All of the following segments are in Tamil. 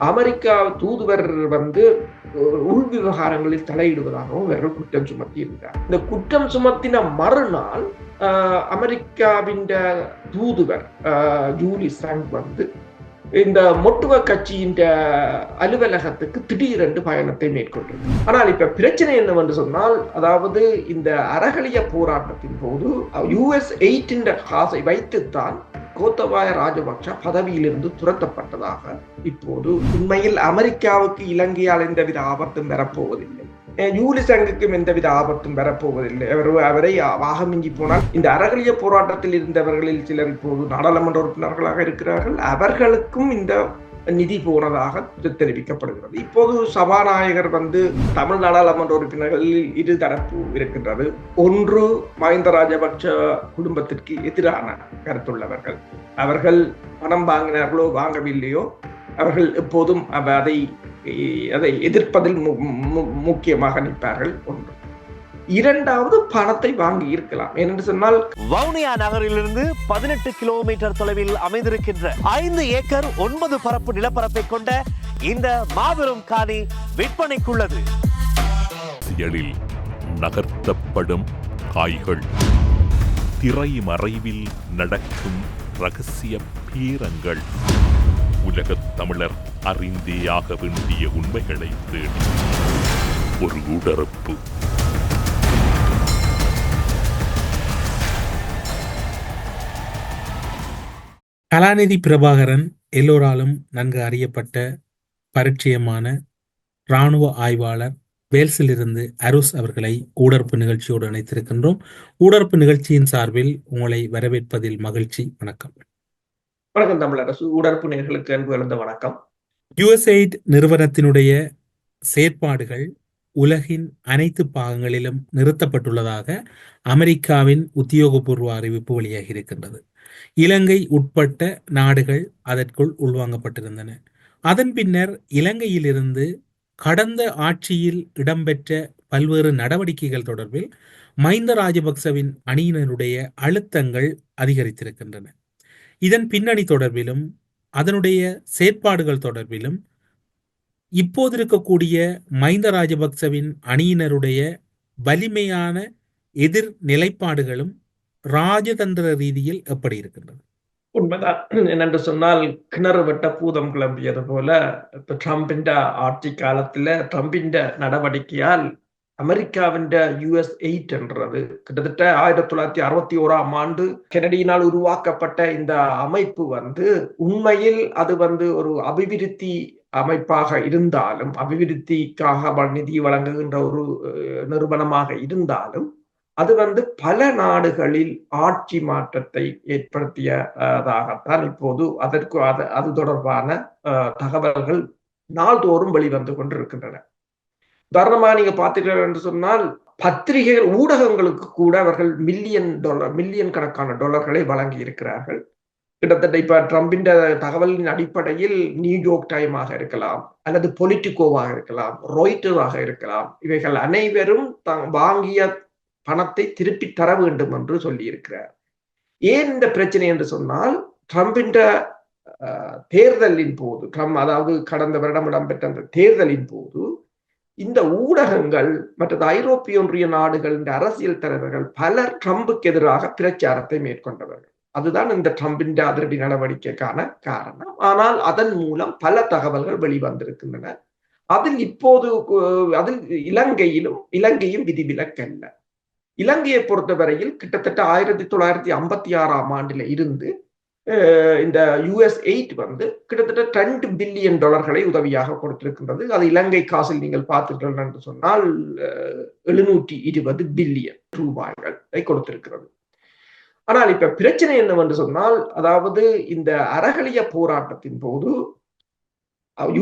அமெரிக்கா தூதுவர் உள் விவகாரங்களில் தலையிடுவதாகவும் இவர்கள் குற்றம் சுமத்தி இருந்தார். இந்த குற்றம் சுமத்தின மறுநாள் அமெரிக்காவின் தூதுவர் ஜூலி சாங் இந்த மொட்டுவ கட்சியின் அலுவலகத்துக்கு திடீரென்று பயணத்தை மேற்கொண்டது. ஆனால் இப்ப பிரச்சனை என்னவென்று சொன்னால், அதாவது இந்த அறகலிய போராட்டத்தின் போது US-8 காசை வைத்துத்தான் கோத்தபாய ராஜபக்ஷ பதவியிலிருந்து துரத்தப்பட்டதாக இப்போது உண்மையில் அமெரிக்காவுக்கு இலங்கையால் எந்தவித ஆபத்தும் வரப்போவதில்லை, ஜூலி சங்குக்கும் எந்தவித ஆபத்தும் வரப்போவதில்லை. அவரை வாகமிஞ்சி போனால் இந்த அறகலிய போராட்டத்தில் இருந்தவர்களில் சிலர் இப்போது நாடாளுமன்ற உறுப்பினர்களாக இருக்கிறார்கள். அவர்களுக்கும் இந்த நிதி போனதாக தெரிவிக்கப்படுகிறது. இப்போது சபாநாயகர் தமிழ் நாடாளுமன்ற உறுப்பினர்களில் இரு தரப்பு இருக்கின்றது. ஒன்று மஹிந்த ராஜபக்ஷ குடும்பத்திற்கு எதிரான கருத்துள்ளவர்கள். அவர்கள் பணம் வாங்கினார்களோ வாங்கவில்லையோ அவர்கள் எப்போதும் அதை எதிர்ப்பதில் முக்கியமாக நிற்பார்கள். ஒன்று. இரண்டாவது, பணத்தை வாங்கி இருக்கலாம். ஏனென்று சொன்னால், வவுனியா நகரிலிருந்து 18 கிலோமீட்டர் தொலைவில் அமைந்திருக்கின்ற 5 ஏக்கர் 9 பரப்பு நிலப்பரப்பை கொண்ட இந்த மாபெரும் காணி விற்பனைக்குள்ளது. நகர்த்தப்படும் காய்கள், திரைமறைவில் நடக்கும் ரகசிய பீரங்கள், உலகத் தமிழர் அறிந்தேயாக வேண்டிய உண்மைகளை தேடி ஒரு உடறுப்பு. கலாநிதி பிரபாகரன் எல்லோராலும் நன்கு அறியப்பட்ட பரிச்சயமான இராணுவ ஆய்வாளர் வேல்ஸிலிருந்து அருஸ் அவர்களை ஊடறுப்பு நிகழ்ச்சியோடு இணைத்திருக்கின்றோம். ஊடறுப்பு நிகழ்ச்சியின் சார்பில் உங்களை வரவேற்பதில் மகிழ்ச்சி. வணக்கம். வணக்கம் தமிழரசு. ஊடறுப்பு நேயர்களுக்கு அன்பு கலந்த வணக்கம். USAID நிறுவனத்தினுடைய செயற்பாடுகள் உலகின் அனைத்து பாகங்களிலும் நிறுத்தப்பட்டுள்ளதாக அமெரிக்காவின் உத்தியோகபூர்வ அறிவிப்பு வெளியாகி இருக்கின்றது. இலங்கை உட்பட்ட நாடுகள் அதற்குள் உள்வாங்கப்பட்டிருந்தன. அதன் பின்னர் இலங்கையிலிருந்து கடந்த ஆட்சியில் இடம்பெற்ற பல்வேறு நடவடிக்கைகள் தொடர்பில் மஹிந்த ராஜபக்சவின் அணியினருடைய அழுத்தங்கள் அதிகரித்திருக்கின்றன. இதன் பின்னணி தொடர்பிலும் அதனுடைய செயற்பாடுகள் தொடர்பிலும் இப்போது இருக்கக்கூடிய மஹிந்த ராஜபக்சவின் அணியினருடைய வலிமையான எதிர் நிலைப்பாடுகளும் ராஜதந்திர ரீதியில் எப்படி இருக்கின்றது? உண்மைதான். என்னென்று சொன்னால், கிணறு வெட்ட பூதம் கிளம்பியது போல இப்ப ட்ரம்பின் ஆட்சி காலத்துல ட்ரம்பின் நடவடிக்கையால் அமெரிக்காவின் US-8 என்றது கிட்டத்தட்ட 1961ஆம் ஆண்டு கெனடியினால் உருவாக்கப்பட்ட இந்த அமைப்பு உண்மையில் அது ஒரு அபிவிருத்தி அமைப்பாக இருந்தாலும், அபிவிருத்திக்காக நிதி வழங்குகின்ற ஒரு நிறுவனமாக இருந்தாலும், அது பல நாடுகளில் ஆட்சி மாற்றத்தை ஏற்படுத்தியதாகத்தான் இப்போது அது தொடர்பான தகவல்கள் நாள்தோறும் வெளிவந்து கொண்டிருக்கின்றன. உதாரணமா நீங்க பார்த்தீர்கள் என்று சொன்னால், பத்திரிகைகள் ஊடகங்களுக்கு கூட அவர்கள் மில்லியன் கணக்கான டாலர்களை வழங்கி இருக்கிறார்கள். கிட்டத்தட்ட இப்ப ட்ரம்பின் தகவலின் அடிப்படையில் நியூயார்க் டைமாக இருக்கலாம், அல்லது பொலிட்டிகோவாக இருக்கலாம், ராய்ட்டராக இருக்கலாம், இவைகள் அனைவரும் வாங்கிய பணத்தை திருப்பி தர வேண்டும் என்று சொல்லி இருக்கிறார். ஏன் இந்த பிரச்சனை என்று சொன்னால், ட்ரம்பின் தேர்தலின் போது, அதாவது கடந்த வருடம் இடம்பெற்ற அந்த தேர்தலின் போது இந்த ஊடகங்கள் மற்றது ஐரோப்பிய ஒன்றிய நாடுகளின் அரசியல் தலைவர்கள் பலர் ட்ரம்புக்கு எதிராக பிரச்சாரத்தை மேற்கொண்டவர்கள். அதுதான் இந்த ட்ரம்பின் அதிரடி நடவடிக்கைக்கான காரணம். ஆனால் அதன் மூலம் பல தகவல்கள் வெளிவந்திருக்கின்றன. அதில் இப்போது இலங்கையும் விதிவிலக்கல்ல. இலங்கையை பொறுத்தவரையில் கிட்டத்தட்ட 1956ஆம் ஆண்டில இருந்து இந்த US-8 கிட்டத்தட்ட $2 பில்லியன் உதவியாக கொடுத்திருக்கின்றது. அது இலங்கை காசில் நீங்கள் பார்த்தீர்கள் என்று சொன்னால் 720 பில்லியன் ரூபாய்களை கொடுத்திருக்கிறது. ஆனால் இப்ப பிரச்சனை என்னவென்று சொன்னால், அதாவது இந்த அறகலிய போராட்டத்தின் போது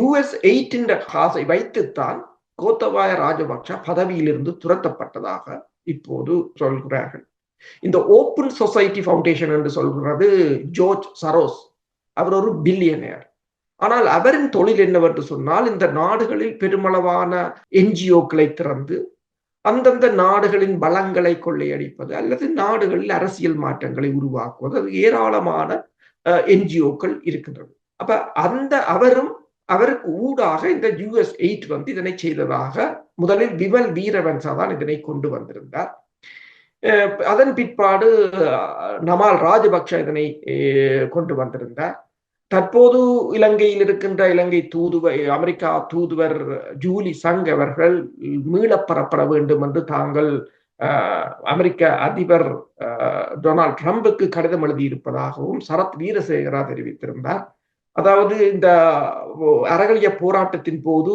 US-8 காசை வைத்துத்தான் கோத்தபாய ராஜபக்ஷ பதவியிலிருந்து துரத்தப்பட்டதாக இப்போது சொல்கிறார்கள். இந்த ஓப்பன் சொசைட்டி ஃபவுண்டேஷன் என்று சொல்கிறது ஜோர்ஜ் சரோஸ். அவர் ஒரு பில்லியனர். ஆனால் அவரின் தொழில் என்னவென்று சொன்னால், இந்த நாடுகளில் பெருமளவான NGOக்களை திறந்து அந்தந்த நாடுகளின் வளங்களை கொள்ளையடிப்பது அல்லது நாடுகளில் அரசியல் மாற்றங்களை உருவாக்குவது. அது ஏராளமான NGOக்கள் இருக்கின்றது. அப்ப அவரும் அவருக்கு ஊடாக இந்த US8 வந்து இதனை செய்ததாக முதலில் விமல் வீரவன்சா தான் இதனை கொண்டு வந்திருந்தார். அதன் பிற்பாடு நமால் ராஜபக்ஷ இதனை கொண்டு வந்திருந்தார். தற்போது இலங்கையில் இருக்கின்ற இலங்கை தூதுவர், அமெரிக்கா தூதுவர் ஜூலி சங் அவர்கள் மீளப்பெறப்பட வேண்டும் என்று தாங்கள் அமெரிக்க அதிபர் டொனால்ட் ட்ரம்புக்கு கடிதம் எழுதியிருப்பதாகவும் சரத் வீரசேகரா தெரிவித்திருந்தார். அதாவது இந்த அறகலிய போராட்டத்தின் போது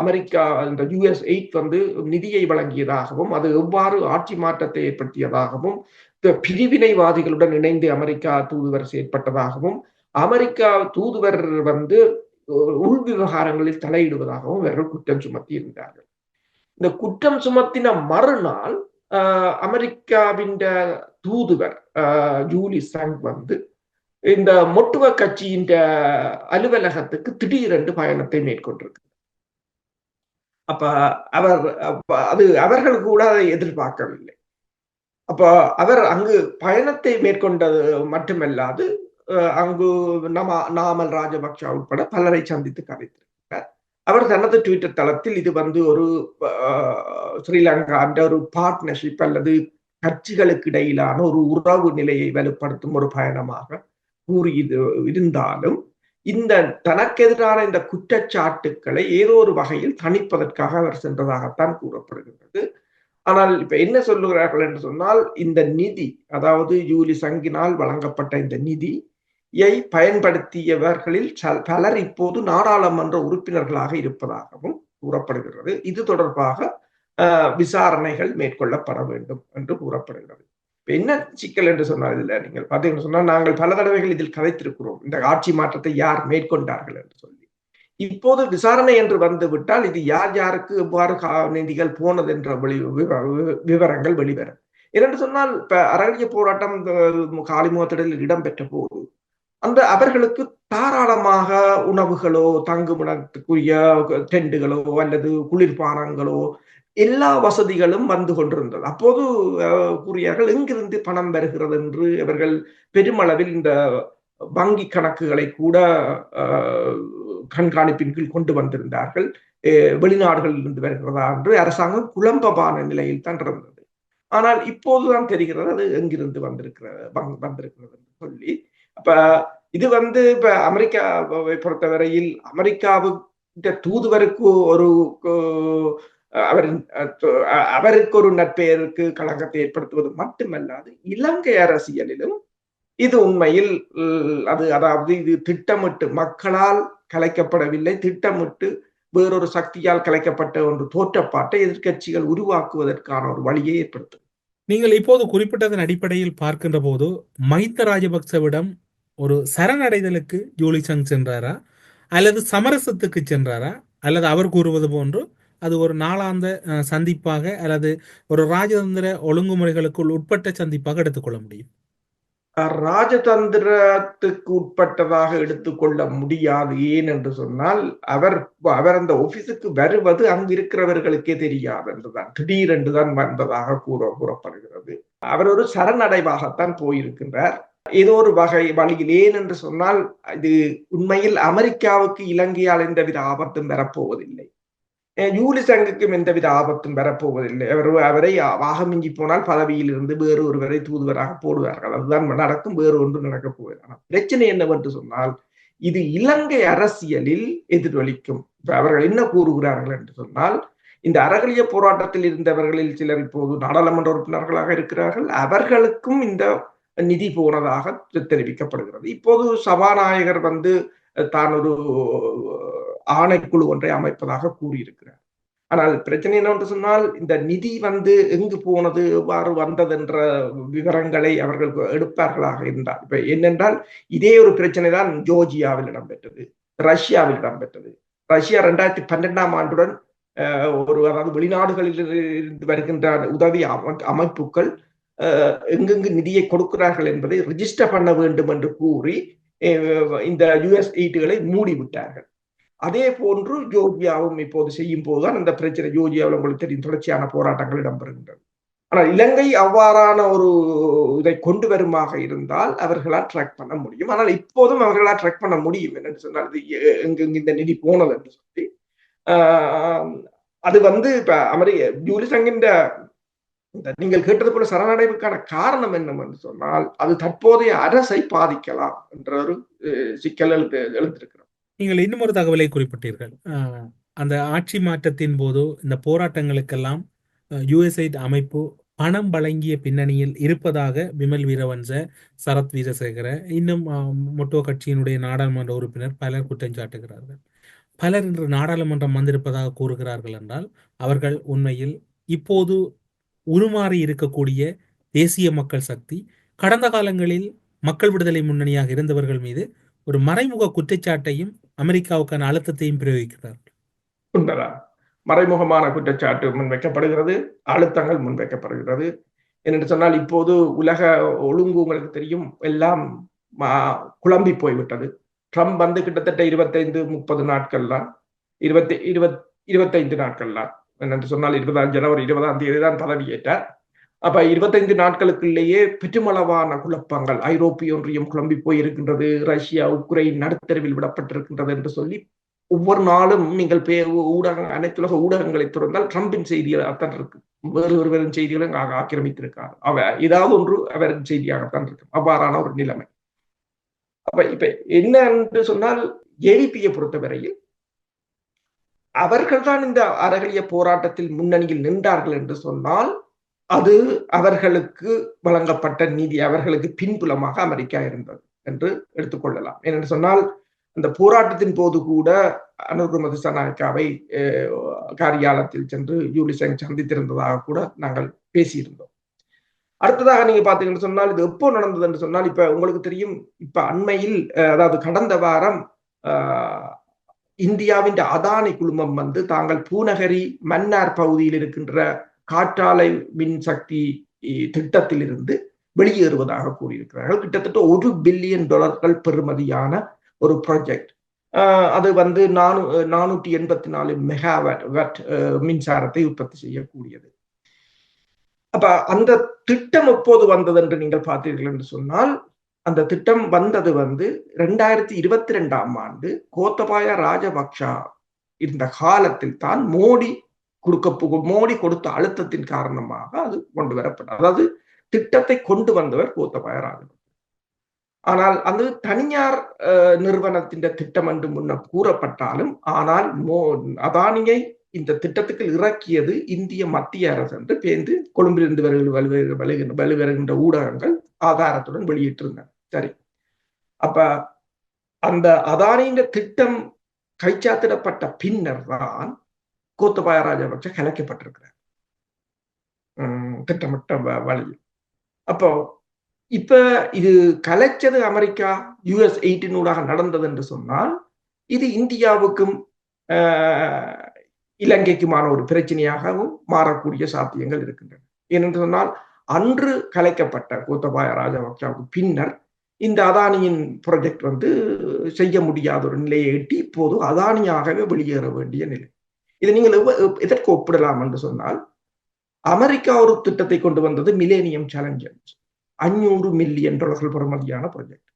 அமெரிக்கா இந்த US8 வந்து நிதியை வழங்கியதாகவும் அது எவ்வாறு ஆட்சி மாற்றத்தை ஏற்படுத்தியதாகவும் பிரிவினைவாதிகளுடன் இணைந்து அமெரிக்கா தூதுவர் செயற்பட்டதாகவும் அமெரிக்கா தூதுவர் வந்து உள் விவகாரங்களில் தலையிடுவதாகவும் இவர்கள் குற்றம் சுமத்தி இருந்தார்கள். இந்த குற்றம் சுமத்தின மறுநாள் அமெரிக்காவின் தூதுவர் ஜூலி சங் வந்து இந்த மொட்டுவ கட்சியின் அலுவலகத்துக்கு திடீரென்று பயணத்தை மேற்கொண்டிருக்கிறார். அப்ப அவர்கள் கூட அதை எதிர்பார்க்கவில்லை. அப்ப அவர் அங்கு பயணத்தை மேற்கொண்டது மட்டுமல்லாது அங்கு நாமல் ராஜபக்ஷ உட்பட பலரை சந்தித்து கதைத்திருக்கிறார். அவர் தனது ட்விட்டர் தளத்தில் இது வந்து ஒரு ஸ்ரீலங்கா ஒரு பார்ட்னர்ஷிப் அல்லது கட்சிகளுக்கு இடையிலான ஒரு உறவு நிலையை வலுப்படுத்தும் ஒரு பயணமாக கூறி இருந்தாலும் இந்த தனக்கு எதிரான இந்த குற்றச்சாட்டுக்களை ஏதோ ஒரு வகையில் தணிப்பதற்காக அவர் சென்றதாகத்தான் கூறப்படுகின்றது. ஆனால் இப்ப என்ன சொல்லுகிறார்கள் என்று சொன்னால் இந்த நிதி, அதாவது ஜூலி சங்கினால் வழங்கப்பட்ட இந்த நிதியை பயன்படுத்தியவர்களில் பலர் இப்போது நாடாளுமன்ற உறுப்பினர்களாக இருப்பதாகவும் கூறப்படுகிறது. இது தொடர்பாக விசாரணைகள் மேற்கொள்ளப்பட வேண்டும் என்று கூறப்படுகிறது. என்ன சிக்கல் என்று சொன்னால் இதுல நீங்கள் பார்த்தீங்கன்னு சொன்னால் நாங்கள் பல தடவைகள் இதில் கதைத்திருக்கிறோம் இந்த ஆட்சி மாற்றத்தை யார் மேற்கொண்டார்கள் என்று சொல்லி. இப்போது விசாரணை என்று வந்து விட்டால் இது யார் யாருக்கு எவ்வாறு நிதிகள் போனது என்ற விவரங்கள் வெளிவரும். ஏனென்று சொன்னால் இப்ப அறகலிய போராட்டம் காலிமுகத்திடலில் இடம்பெற்ற போது அவர்களுக்கு தாராளமாக உணவுகளோ தங்குமிடத்துக்குரிய டெண்டுகளோ அல்லது குளிர்பானங்களோ எல்லா வசதிகளும் வந்து கொண்டிருந்தது. அப்போது கூறியார்கள் எங்கிருந்து பணம் வருகிறது என்று அவர்கள் பெருமளவில் இந்த வங்கி கணக்குகளை கூட கண்காணிப்பின் கீழ் கொண்டு வந்திருந்தார்கள். வெளிநாடுகளில் இருந்து வருகிறதா என்று அரசாங்கம் குழம்பமான நிலையில் தான் இருந்தது. ஆனால் இப்போதுதான் தெரிகிறது அது எங்கிருந்து வந்திருக்கிறது என்று சொல்லி. அப்ப இது வந்து இப்ப அமெரிக்காவை பொறுத்தவரையில் அமெரிக்காவுக்கு தூதுவருக்கு ஒரு அவருக்கு ஒரு நற்பெயருக்கு களங்கத்தை ஏற்படுத்துவது மட்டுமல்லாது இலங்கை அரசியலிலும் இது உண்மையில் அதாவது இது திட்டமிட்டு மக்களால் கலைக்கப்படவில்லை, திட்டமிட்டு வேறொரு சக்தியால் கலைக்கப்பட்ட ஒன்று தோற்றப்பாட்டை எதிர்கட்சிகள் உருவாக்குவதற்கான ஒரு வழியை ஏற்படுத்தும். நீங்கள் இப்போது குறிப்பிட்டதன் அடிப்படையில் பார்க்கின்ற போது மஹிந்த ராஜபக்சவிடம் ஒரு சரணடைதலுக்கு ஜூலி சங் சென்றாரா அல்லது சமரசத்துக்கு சென்றாரா அல்லது அவர் கூறுவது போன்று அது ஒரு நாளாந்த சந்திப்பாக அல்லது ஒரு ராஜதந்திர ஒழுங்குமுறைகளுக்குள் உட்பட்ட சந்திப்பாக எடுத்துக்கொள்ள முடியும்? ராஜதந்திரத்துக்கு உட்பட்டதாக எடுத்துக்கொள்ள முடியாது. ஏன் என்று சொன்னால் அவர் அந்த ஆபீஸுக்கு வருவது அங்கு இருக்கிறவர்களுக்கே தெரியாது என்றுதான் திடீரென்றுதான் வந்ததாக கூறப்படுகிறது. அவர் ஒரு சரணடைவாகத்தான் போயிருக்கின்றார் ஏதோ ஒரு வழியில். ஏன் என்று சொன்னால் இது உண்மையில் அமெரிக்காவுக்கு இலங்கையால் எந்தவித ஆபத்தும் வரப்போவதில்லை, ஜூலி சங்குக்கும் எந்தவித ஆபத்தும் வரப்போவதில்லை. அவரை வாகமிஞ்சி போனால் பதவியில் இருந்து வேறு ஒருவரை தூதுவராக போடுவார்கள், அதுதான் நடக்கும், வேறு ஒன்று நடக்கப் போவதில்லை. பிரச்சனை என்னவென்று சொன்னால் இது இலங்கை அரசியலில் எதிரொலிக்கும். அவர்கள் என்ன கூறுகிறார்கள் என்று சொன்னால் இந்த அறகலிய போராட்டத்தில் இருந்தவர்களில் சிலர் இப்போது நாடாளுமன்ற உறுப்பினர்களாக இருக்கிறார்கள், அவர்களுக்கும் இந்த நிதி போனதாக தெரிவிக்கப்படுகிறது. இப்போது சபாநாயகர் வந்து தான் ஒரு ஆணைக்குழு ஒன்றை அமைப்பதாக கூறியிருக்கிறார். ஆனால் பிரச்சனை என்னவென்று சொன்னால் இந்த நிதி வந்து எங்கு போனது, எவ்வாறு வந்தது என்ற விவரங்களை அவர்கள் எடுப்பார்களாக இருந்தால், இப்ப என்னென்றால் இதே ஒரு பிரச்சனை தான் ஜோர்ஜியாவில் இடம்பெற்றது, ரஷ்யாவில் இடம்பெற்றது. ரஷ்யா 2012ஆம் ஆண்டுடன் அதாவது வெளிநாடுகளில் இருந்து வருகின்ற உதவி அமைப்புகள் எங்கெங்கு நிதியை கொடுக்கிறார்கள் என்பதை ரிஜிஸ்டர் பண்ண வேண்டும் என்று கூறி இந்த US8களை மூடிவிட்டார்கள். அதே போன்று ஜோர்ஜியாவும் இப்போது செய்யும் போதுதான் இந்த பிரச்சனை. ஜோர்ஜியாவில் உங்களுக்கு தெரியும் தொடர்ச்சியான போராட்டங்கள் இடம்பெறுகின்றன. ஆனால் இலங்கை அவ்வாறான ஒரு இதை கொண்டு வருமாக இருந்தால் அவர்களால் ட்ராக் பண்ண முடியும். ஆனால் இப்போதும் அவர்களால் ட்ராக் பண்ண முடியும் என்று சொன்னால் எங்கு இந்த நிதி போனது என்று சொல்லி அது இப்ப ஜூலிசங்கின் நீங்கள் கேட்டது போல சரணடைவுக்கான காரணம் என்னவென்று சொன்னால் அது தற்போதைய அரசை பாதிக்கலாம் என்ற ஒரு சிக்கல் எழுந்திருக்கிறோம். நீங்கள் இன்னும் ஒரு தகவலை குறிப்பிட்டீர்கள். அந்த ஆட்சி மாற்றத்தின் போது இந்த போராட்டங்களுக்கெல்லாம் யுஎஸ்ஐட் அமைப்பு பணம் வழங்கிய பின்னணியில் இருப்பதாக விமல் வீரவன்ச, சரத் வீரசேகர, இன்னும் மொட்டோ கட்சியினுடைய நாடாளுமன்ற உறுப்பினர் பலர் குற்றம் சாட்டுகிறார்கள். பலர் இன்று நாடாளுமன்றம் வந்திருப்பதாக கூறுகிறார்கள் என்றால் அவர்கள் உண்மையில் இப்போது உருமாறி இருக்கக்கூடிய தேசிய மக்கள் சக்தி கடந்த காலங்களில் மக்கள் விடுதலை முன்னணியாக இருந்தவர்கள் மீது ஒரு மறைமுக குற்றச்சாட்டையும் அமெரிக்காவுக்கான அழுத்தத்தையும் பிரயோகிக்கிறார்கள். உண்மைதான், மறைமுகமான குற்றச்சாட்டு முன்வைக்கப்படுகிறது, அழுத்தங்கள் முன்வைக்கப்படுகிறது. என்று சொன்னால் இப்போது உலக ஒழுங்கு உங்களுக்கு தெரியும் எல்லாம் குழம்பி போய்விட்டது. ட்ரம்ப் கிட்டத்தட்ட 25-30 நாட்கள் தான், 25 நாட்கள் தான் என்று சொன்னால் 20 ஜனவரி 20ஆம் தேதி தான் பதவியேற்றார். அப்ப 25 நாட்களுக்குள்ளேயே பெருமளவான குழப்பங்கள், ஐரோப்பிய ஒன்றியம் குழம்பி போயிருக்கின்றது, ரஷ்யா உக்ரைன் நடுத்தருவில் விடப்பட்டிருக்கின்றது என்று சொல்லி ஒவ்வொரு நாளும் நீங்கள் அனைத்துலக ஊடகங்களை திறந்தால் ட்ரம்பின் செய்திகளாகத்தான் இருக்கு. வேறு ஒருவரின் செய்திகளும் ஆக்கிரமித்திருக்கார். ஏதாவது ஒன்று அவரின் செய்தியாகத்தான் இருக்கு. அவ்வாறான ஒரு நிலைமை. அப்ப இப்ப என்ன என்று சொன்னால் ஏவிபியை பொறுத்தவரையில் அவர்கள் தான் இந்த அறகலிய போராட்டத்தில் முன்னணியில் நின்றார்கள் என்று சொன்னால் அது அவர்களுக்கு வழங்கப்பட்ட நீதி, அவர்களுக்கு பின்புலமாக அமெரிக்கா இருந்தது என்று எடுத்துக்கொள்ளலாம். ஏனென்று சொன்னால் அந்த போராட்டத்தின் போது கூட அனுர்குமார் திசாநாயக்காவை காரியாலயத்தில் சென்று யூலிசங் சந்தித்திருந்ததாக கூட நாங்கள் பேசியிருந்தோம். அடுத்ததாக நீங்க பாத்தீங்கன்னு சொன்னால் இது எப்போ நடந்தது என்று சொன்னால் இப்ப உங்களுக்கு தெரியும், இப்ப அண்மையில் அதாவது கடந்த வாரம் இந்தியாவின் அதானி குழுமம் தாங்கள் பூநகரி மன்னார் பகுதியில் இருக்கின்ற காற்றாலை மின்சக்தி திட்டத்தில் இருந்து வெளியேறுவதாக கூறியிருக்கிறார்கள். கிட்டத்தட்ட $1 பில்லியன் பெறுமதியான ஒரு ப்ராஜெக்ட். அது 484 மெகாவாட் மின்சாரத்தை உற்பத்தி செய்யக்கூடியது. அப்ப அந்த திட்டம் எப்போது வந்தது என்று நீங்கள் பார்த்தீர்கள் என்று சொன்னால் அந்த திட்டம் வந்தது 2022ஆம் ஆண்டு கோத்தபாய ராஜபக்ஷா இருந்த காலத்தில் தான் மோடி கொடுத்த அழுத்தத்தின் காரணமாக அது கொண்டு வரப்பட்டது. அதாவது திட்டத்தை கொண்டு வந்தவர் கோத்தபாய ராஜபக்ஷ. ஆனால் அது தனியார் நிறுவனத்தின் திட்டம் என்று முன்னர் கூறப்பட்டாலும் ஆனால் அதானியை இந்த திட்டத்துக்கு இறக்கியது இந்திய மத்திய அரசு என்று பேர்ந்து கொழும்பிலிருந்து வெளிவருகின்ற ஊடகங்கள் ஆதாரத்துடன் வெளியிட்டிருந்தன. சரி, அப்ப அந்த அதானியின் திட்டம் கைச்சாத்திடப்பட்ட பின்னர் தான் கோத்தபாய ராஜபக்ஷ கலைக்கப்பட்டிருக்கிறார் திட்டமிட்ட வழியில். அப்போ இப்ப இது கலைச்சது அமெரிக்கா US-8 நடந்தது என்று சொன்னால் இது இந்தியாவுக்கும் இலங்கைக்குமான ஒரு பிரச்சனையாகவும் மாறக்கூடிய சாத்தியங்கள் இருக்கின்றன. ஏனென்று சொன்னால் அன்று கலைக்கப்பட்ட கோத்தபாய ராஜபக்ஷவுக்கு பின்னர் இந்த அதானியின் ப்ராஜெக்ட் செய்ய முடியாத ஒரு நிலையை எட்டி இப்போது அதானியாகவே வெளியேற வேண்டிய நிலை. இதை நீங்கள் எதற்கு ஒப்பிடலாம் என்று சொன்னால் அமெரிக்கா ஒரு திட்டத்தை கொண்டு வந்தது மிலேனியம் சேலஞ்சர், $500 மில்லியன் பெறுமதியான ப்ராஜெக்ட்.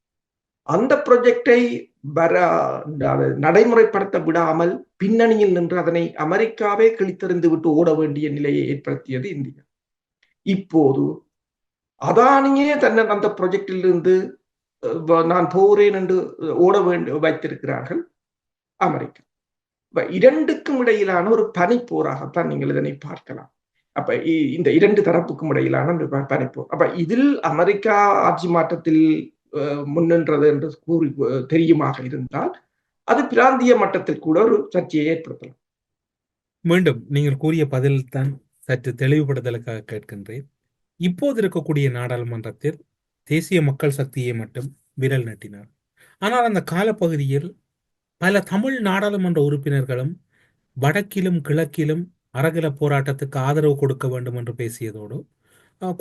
அந்த ப்ராஜெக்டை நடைமுறைப்படுத்த விடாமல் பின்னணியில் நின்று அதனை அமெரிக்காவே கிழித்தெறிந்து விட்டு ஓட வேண்டிய நிலையை ஏற்படுத்தியது இந்தியா. இப்போது அதானியே தன்னை அந்த ப்ராஜெக்டில் இருந்து நான் போகிறேன் என்று ஓட வைத்திருக்கிறார்கள் அமெரிக்கா. இரண்டுக்கும் இடையிலான ஒரு பனிப்போராகத்தான் நீங்கள் இதனை பார்க்கலாம். அப்ப இந்த இரண்டு தரப்புக்கும் இடையிலான பனிப்போர். அப்ப இதில் அமெரிக்கா ஆட்சி மாற்றத்தில் முன்னின்றது என்று கூறி தெரியுமாக இருந்தால் அது பிராந்திய மட்டத்தில் கூட ஒரு சர்ச்சையை ஏற்படுத்தலாம். மீண்டும் நீங்கள் கூறிய பதில் தான் சற்று தெளிவுபடுத்தலுக்காக கேட்கின்றேன். இப்போது இருக்கக்கூடிய நாடாளுமன்றத்தில் தேசிய மக்கள் சக்தியை மட்டும் விரல் நட்டினார். ஆனால் அந்த காலப்பகுதியில் பல தமிழ் நாடாளுமன்ற உறுப்பினர்களும் வடக்கிலும் கிழக்கிலும் அறகல போராட்டத்துக்கு ஆதரவு கொடுக்க வேண்டும் என்று பேசியதோடு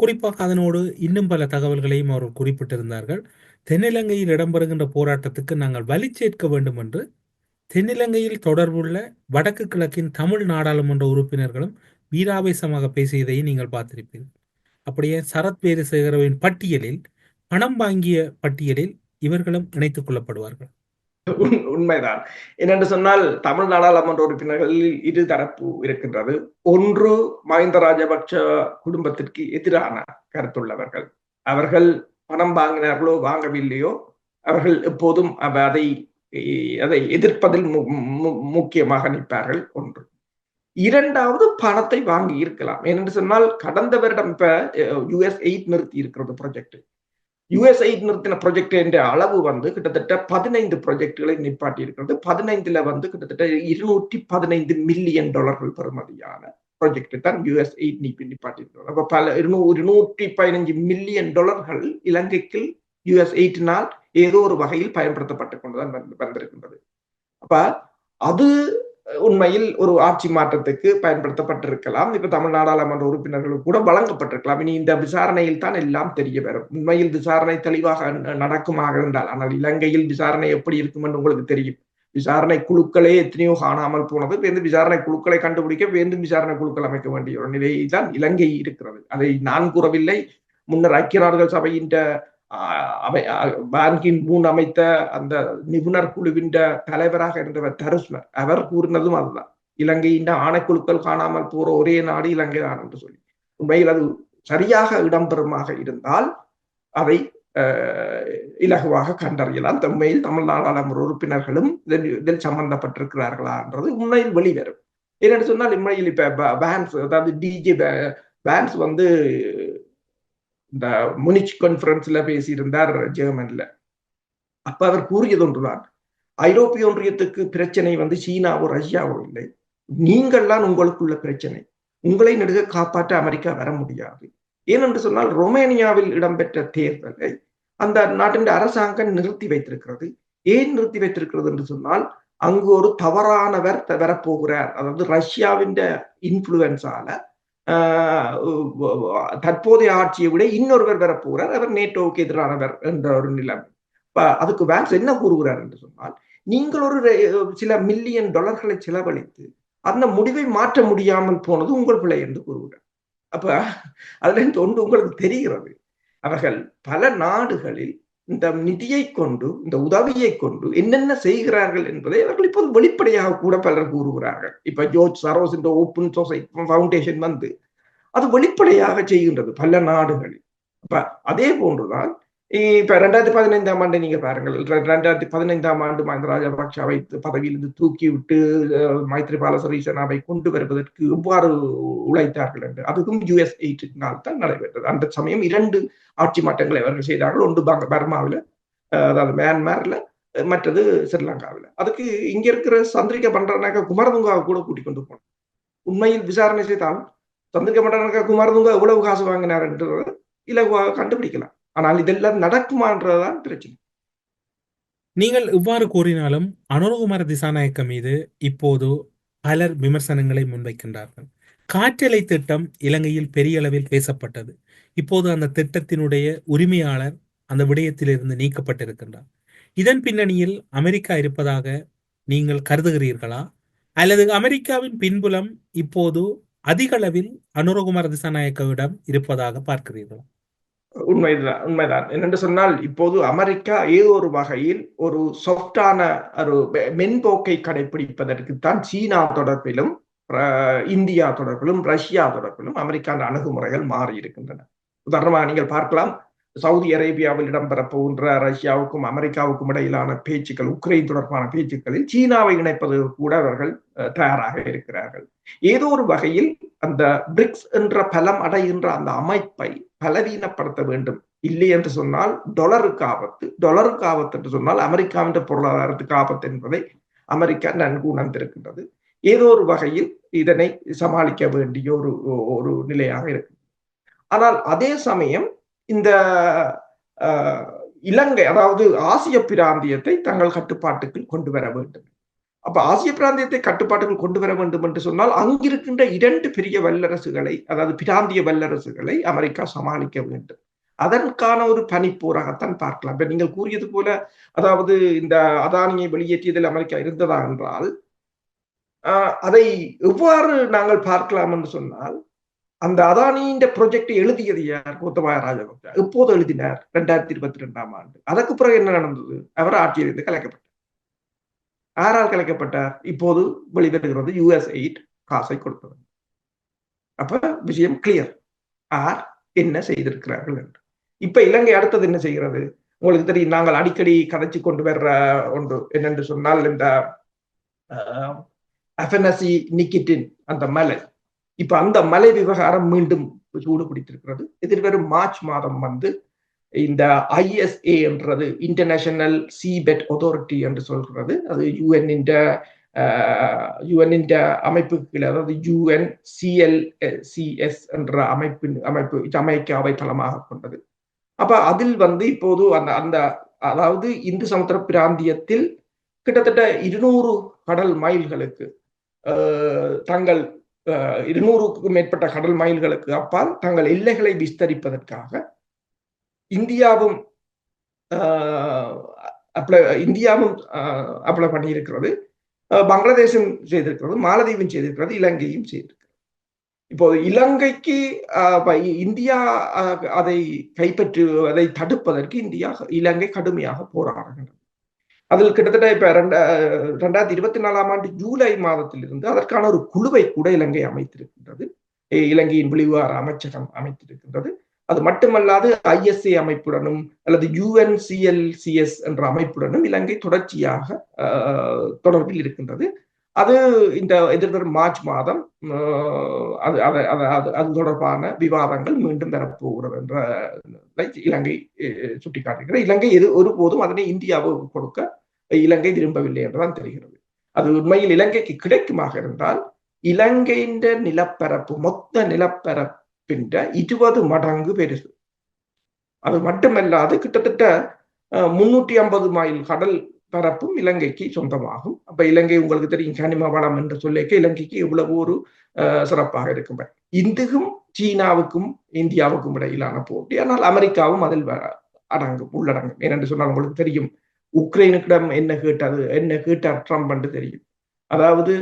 குறிப்பாக அதனோடு இன்னும் பல தகவல்களையும் அவர்கள் குறிப்பிட்டிருந்தார்கள். தென்னிலங்கையில் இடம்பெறுகின்ற போராட்டத்துக்கு நாங்கள் வலி சேர்க்க வேண்டும் என்று தென்னிலங்கையில் தொடர்புள்ள வடக்கு கிழக்கின் தமிழ் நாடாளுமன்ற உறுப்பினர்களும் வீராவேசமாக பேசியதை நீங்கள் பார்த்திருப்பீர்கள். அப்படியே சரத் வீரசேகரவின் பட்டியலில் பணம் வாங்கிய பட்டியலில் இவர்களும் இணைத்துக் கொள்ளப்படுவார்கள். உண்மைதான். என்னென்று சொன்னால் தமிழ் நாடாளுமன்ற உறுப்பினர்களில் இரு தரப்பு இருக்கின்றது. ஒன்று மஹிந்த ராஜபக்ஷ குடும்பத்திற்கு எதிரான கருத்துள்ளவர்கள். அவர்கள் பணம் வாங்கினார்களோ வாங்கவில்லையோ அவர்கள் எப்போதும் அதை எதிர்ப்பதில் முக்கியமாக நிற்பார்கள். ஒன்று. இரண்டாவது, பணத்தை வாங்கி இருக்கலாம். ஏனென்று சொன்னால் கடந்த வருடம் இப்ப US8 நிறுத்தி இருக்கிறது ப்ராஜெக்ட். US8 நிறுத்தின ப்ராஜெக்ட் என்ற அளவு கிட்டத்தட்ட 15 ப்ராஜெக்டுகளை நிப்பாட்டி இருக்கிறது. 15ல கிட்டத்தட்ட $215 மில்லியன் பெறுமதியான ப்ராஜெக்ட் தான் US8 நிப்பாட்டி இருக்கிறது. அப்ப பல $215 மில்லியன் இலங்கைக்கு US8னால் ஏதோ ஒரு வகையில் பயன்படுத்தப்பட்டுக் கொண்டுதான் வந்திருக்கின்றது. அப்ப அது உண்மையில் ஒரு ஆட்சி மாற்றத்துக்கு பயன்படுத்தப்பட்டிருக்கலாம். இப்ப தமிழ் நாடாளுமன்ற உறுப்பினர்களுக்கு கூட வழங்கப்பட்டிருக்கலாம். இனி இந்த விசாரணையில் தான் எல்லாம் தெரிய வரும். உண்மையில் விசாரணை தெளிவாக நடக்குமாக இருந்தால், ஆனால் இலங்கையில் விசாரணை எப்படி இருக்கும் என்று உங்களுக்கு தெரியும். விசாரணை குழுக்களே எத்தனையோ காணாமல் போனது. வேந்து விசாரணை குழுக்களை கண்டுபிடிக்க வேண்டும் விசாரணை குழுக்கள் அமைக்க வேண்டிய ஒரு நிலையில் தான் இலங்கை இருக்கிறது. அதை நான் கூறவில்லை. முன்னர் ஐக்கிய நாடுகள் சபையின் பான்கின் மூன் அமைத்த அந்த நிபுணர் குழுவின் தலைவராக இருந்தவர் தருஸ்மர், அவர் கூறினதும் அதுதான். இலங்கையின் ஆணைக்குழுக்கள் காணாமல் போற ஒரே நாடு இலங்கை தான் என்று சொல்லி. உண்மையில் அது சரியாக இடம்பெறுமாக இருந்தால் அதை இலகுவாக கண்டறியலாம். உண்மையில் தமிழ் நாடாளுமன்ற உறுப்பினர்களும் இதில் சம்பந்தப்பட்டிருக்கிறார்களா என்றது உண்மையில் வெளிவரும். ஏன்னு சொன்னால் உண்மையில் இப்ப பேன்ஸ், அதாவது DJ பேன்ஸ் இந்த முனிச் கான்ஃபரன்ஸ்ல பேசியிருந்தார் ஜெர்மன்ல. அப்ப அவர் கூறியது ஒன்றுதான், ஐரோப்பிய ஒன்றியத்துக்கு பிரச்சனை சீனாவோ ரஷ்யாவோ இல்லை, நீங்கள்லாம் உங்களுக்குள்ள பிரச்சனை, உங்களை நெடுக காப்பாற்ற அமெரிக்கா வர முடியாது. ஏனென்று சொன்னால் ரொமேனியாவில் இடம்பெற்ற தேர்தலை அந்த நாட்டின் அரசாங்கம் நிறுத்தி வைத்திருக்கிறது. ஏன் நிறுத்தி வைத்திருக்கிறது என்று சொன்னால், அங்கு ஒரு தவறானவர் வரப்போகிறார். அதாவது ரஷ்யாவின் இன்ஃபுளுன்ஸால தற்போதைய ஆட்சியை விட இன்னொருவர் வரப்போகிறார், அவர் நேட்டோவுக்கு எதிரானவர் என்ற ஒரு நிலைமை. அதுக்கு வேன்ஸ் என்ன கூறுகிறார் என்று சொன்னால், நீங்கள் ஒரு சில மில்லியன் டாலர்களை செலவழித்து அந்த முடிவை மாற்ற முடியாமல் போனது உங்கள் பிழை என்று கூறுகிறார். அப்ப அதுல இருந்து ஒன்று உங்களுக்கு தெரிகிறது, அவர்கள் பல நாடுகளில் இந்த நிதியை கொண்டு, இந்த உதவியை கொண்டு என்னென்ன செய்கிறார்கள் என்பதை அவர்கள் இப்போது வெளிப்படையாக கூட பலர் கூறுகிறார்கள். இப்ப ஜோர்ஜ் சரோஸ் இந்த ஓப்பன் சொசைட்டி ஃபவுண்டேஷன் அது வெளிப்படையாக செய்கின்றது பல நாடுகளில். இப்ப அதே போன்றுதான் இப்ப 2015ஆம் ஆண்டு நீங்க பாருங்கள். 2015ஆம் ஆண்டு மஹிந்த ராஜபக்ஷவை பதவியிலிருந்து தூக்கி விட்டு மைத்ரிபால சிறிசேனாவை கொண்டு வருவதற்கு எவ்வாறு உழைத்தார்கள் என்று, அதுவும் US8னால் தான் நடைபெற்றது. அந்த சமயம் 2 ஆட்சி மாற்றங்களை அவர்கள் செய்தார்கள். ஒன்று பர்மாவில், அதாவது மியான்மர்ல, மற்றது ஸ்ரீலங்காவில். அதுக்கு இங்க இருக்கிற சந்திரிகா பண்டாரநாயக்கா குமாரதுங்காவை கூட கூட்டிக் கொண்டு போனோம். உண்மையில் விசாரணை செய்தால் சந்திரிகா பண்டாரநாயக்கா குமாரதுங்கா எவ்வளவு காசு வாங்கினார் என்றது இலகுவாக கண்டுபிடிக்கலாம். ஆனால் இதெல்லாம் நடக்குமான்றதுதான் பிரச்சனை. நீங்கள் இவ்வாறு கூறினாலும் அனுரகுமார திசாநாயக்க மீது இப்போது பலர் விமர்சனங்களை முன்வைக்கின்றார்கள். காற்றலை திட்டம் இலங்கையில் பெரிய அளவில் பேசப்பட்டது. இப்போது அந்த திட்டத்தினுடைய உரிமையாளர் அந்த விடயத்திலிருந்து நீக்கப்பட்டிருக்கின்றார். இதன் பின்னணியில் அமெரிக்கா இருப்பதாக நீங்கள் கருதுகிறீர்களா, அல்லது அமெரிக்காவின் பின்புலம் இப்போது அதிக அளவில் அனுரகுமார திசாநாயக்கவிடம் இருப்பதாக பார்க்கிறீர்களா? உண்மைதான். என்னென்று சொன்னால், இப்போது அமெரிக்கா ஏதோ ஒரு வகையில் ஒரு சாஃப்டான ஒரு மென்போக்கை கடைபிடிப்பதற்குத்தான் சீனா தொடர்பிலும், இந்தியா தொடர்பிலும், ரஷ்யா தொடர்பிலும் அமெரிக்கான அணுகுமுறைகள் மாறி இருக்கின்றன. உதாரணமாக நீங்கள் பார்க்கலாம், சவுதி அரேபியாவில் இடம்பெறப் போகின்ற ரஷ்யாவுக்கும் அமெரிக்காவுக்கும் இடையிலான பேச்சுக்கள், உக்ரைன் தொடர்பான பேச்சுக்களில் சீனாவை இணைப்பது கூட அவர்கள் தயாராக இருக்கிறார்கள். ஏதோ ஒரு வகையில் அந்த பிரிக்ஸ் என்ற பலம் அடைகின்ற அந்த அமைப்பை பலவீனப்படுத்த வேண்டும். இல்லை என்று சொன்னால் டாலருக்கு ஆபத்து என்று சொன்னால் அமெரிக்காவின் பொருளாதாரத்துக்கு ஆபத்து என்பதை அமெரிக்கா நன்கு உணர்ந்திருக்கின்றது. ஏதோ ஒரு வகையில் இதனை சமாளிக்க வேண்டிய ஒரு நிலையாக இருக்கு. ஆனால் அதே சமயம் இந்த இலங்கை, அதாவது ஆசிய பிராந்தியத்தை தங்கள் கட்டுப்பாட்டுக்குள் கொண்டு வர வேண்டும். அப்ப ஆசிய பிராந்தியத்தை கட்டுப்பாட்டுக்குள் கொண்டு வர வேண்டும் என்று சொன்னால் அங்கிருக்கின்ற 2 பெரிய வல்லரசுகளை, அதாவது பிராந்திய வல்லரசுகளை அமெரிக்கா சமாளிக்க வேண்டும். அதற்கான ஒரு பனிப்போராகத்தான் பார்க்கலாம். இப்ப நீங்கள் கூறியது போல, அதாவது இந்த அதானியை வெளியேற்றியதில் அமெரிக்கா இருந்ததா என்றால் அதை எவ்வாறு நாங்கள் பார்க்கலாம் என்று சொன்னால், அந்த அதானியின் ப்ரொஜெக்ட் எழுதியது யார்? கோத்தபாய ராஜபக்ச. எப்போது எழுதினார்? 2022ஆம் ஆண்டு. அதற்கு பிறகு என்ன நடந்தது? அவர் ஆட்சியிலிருந்து கலைக்கப்பட்டார். யாரால் கலைக்கப்பட்டார்? இப்போது வெளிவருகிறது US8 காசை கொடுத்தது. அப்ப விஷயம் கிளியர். யார் என்ன செய்திருக்கிறார்கள் என்று. இப்ப இலங்கை அடுத்தது என்ன செய்கிறது? உங்களுக்கு தெரியும், நாங்கள் அடிக்கடி கதைச்சு கொண்டு வர்ற ஒன்று என்னென்று சொன்னால், இந்த அஃபெனசி நிக்கிட்டின் அந்த மலை, இப்ப அந்த மலை விவகாரம் மீண்டும் சூடு பிடித்திருக்கிறது. எதிர்வரும் மார்ச் மாதம் இந்த ISA என்றது இன்டர்நேஷனல் சீபெட் அத்தாரிட்டி என்று சொல்கிறது. அது UN அமைப்புக்கு கீழே, அதாவது UNCLCS என்ற அமைப்பு ஜமைக்காவை தளமாக கொண்டது. அப்ப அதில் இப்போது அந்த அதாவது இந்து சமுத்திர பிராந்தியத்தில் கிட்டத்தட்ட 200 கடல் மைல்களுக்கு தங்கள் 200க்கும் மேற்பட்ட கடல் மைல்களுக்கு அப்பால் தங்கள் எல்லைகளை விஸ்தரிப்பதற்காக இந்தியாவும் அப்ளை பண்ணியிருக்கிறது, பங்களாதேஷும் செய்திருக்கிறது, மாலத்தீவும் செய்திருக்கிறது, இலங்கையும் செய்திருக்கிறது. இப்போது இலங்கைக்கு இந்தியா அதை கைப்பற்றுவதை தடுப்பதற்கு இலங்கை கடுமையாக போராடுகின்றது. அதில் கிட்டத்தட்ட இப்ப 2024ஆம் ஆண்டு ஜூலை மாதத்திலிருந்து அதற்கான ஒரு குழுவை கூட இலங்கை அமைத்திருக்கின்றது. இலங்கையின் வெளிவார அமைச்சகம் அமைத்திருக்கின்றது. அது மட்டுமல்லாது ISA அமைப்புடனும் அல்லது UNCLCS என்ற அமைப்புடனும் இலங்கை தொடர்ச்சியாக தொடர்பில் இருக்கின்றது. அது இந்த எதிர்வரும் மார்ச் மாதம் அது தொடர்பான விவாதங்கள் மீண்டும் பெறப்போகிறது என்ற இலங்கை சுட்டிக்காட்டுகிறது. இலங்கை ஒருபோதும் அதனை இந்தியாவுக்கு கொடுக்க இலங்கை விரும்பவில்லை என்றுதான் தெரிகிறது. அது உண்மையில் இலங்கைக்கு கிடைக்குமாக இருந்தால் இலங்கையின் நிலப்பரப்பு மொத்த நிலப்பரப்பின் 20 மடங்கு பெருசு. அது மட்டுமல்லாது கிட்டத்தட்ட 350 மைல் கடல் பரப்பும் இலங்கைக்கு சொந்தமாகும். அப்ப இலங்கை உங்களுக்கு தெரியும், கனிம வளம் என்று சொல்லிக்க இலங்கைக்கு எவ்வளவு ஒரு சிறப்பாக இருக்கும். இந்துக்கும் சீனாவுக்கும் இந்தியாவுக்கும் இடையிலான போட்டி. ஆனால் அமெரிக்காவும் அதில் உள்ளடங்கும். ஏனென்று சொன்னால் உங்களுக்கு தெரியும், உக்ரைனுக்கிடம் என்ன கேட்டார் ட்ரம்ப் என்று தெரியும். அதாவது,